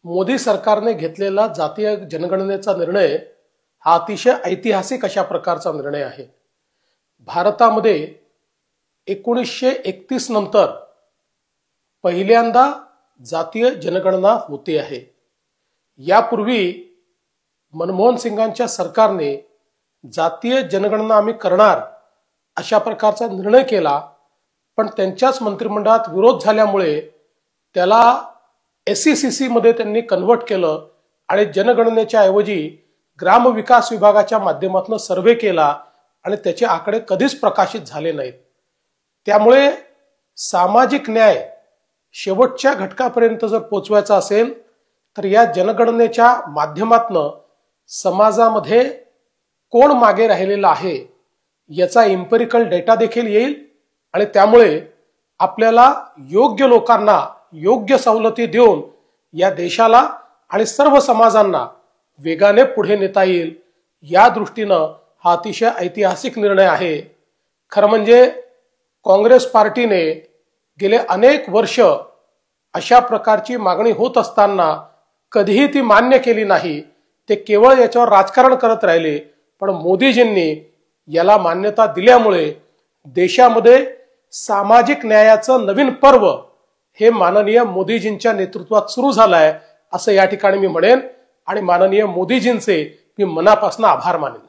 मोदी सरकारने घेतलेला जातीय जनगणनेचा निर्णय हा अतिशय ऐतिहासिक अशा प्रकारचा निर्णय आहे। भारतामध्ये 1931 नंतर पहिल्यांदा जातीय जनगणना होते आहे। यापूर्वी मनमोहन सिंगांच्या सरकारने जातीय जनगणना आम्ही करणार अशा प्रकारचा निर्णय केला, पण त्यांच्याच मंत्रिमंडळात विरोध झाल्यामुळे त्याला SECC मध्ये त्यांनी कन्वर्ट केलं आणि जनगणनेच्या ऐवजी ग्राम विकास विभागाच्या माध्यमातून सर्वे केला आणि त्याचे आकडे कधीच प्रकाशित झाले नाहीत। त्यामुळे सामाजिक न्याय शेवटच्या घटकापर्यंत जर पोहोचवायचा असेल तर या जनगणनेच्या माध्यमातून समाजामध्ये कोण मागे राहिलेला आहे याचा एम्पिरिकल डेटा देखील येईल आणि त्यामुळे आपल्याला योग्य लोकांना योग्य सवलती देऊन या देशाला आणि सर्व समाजांना वेगाने पुढे नेता येईल। या दृष्टीनं हा अतिशय ऐतिहासिक निर्णय आहे। खरं म्हणजे काँग्रेस पार्टीने गेले अनेक वर्ष अशा प्रकारची मागणी होत असताना कधीही ती मान्य केली नाही। ते केवळ याच्यावर राजकारण करत राहिले, पण मोदीजींनी याला मान्यता दिल्यामुळे देशामध्ये सामाजिक न्यायाचं नवीन पर्व हे माननीय मोदीजींच्या नेतृत्वात सुरू झालंय असं या ठिकाणी मी म्हणेन आणि माननीय मोदीजींचे मी मनापासून आभार मानेन।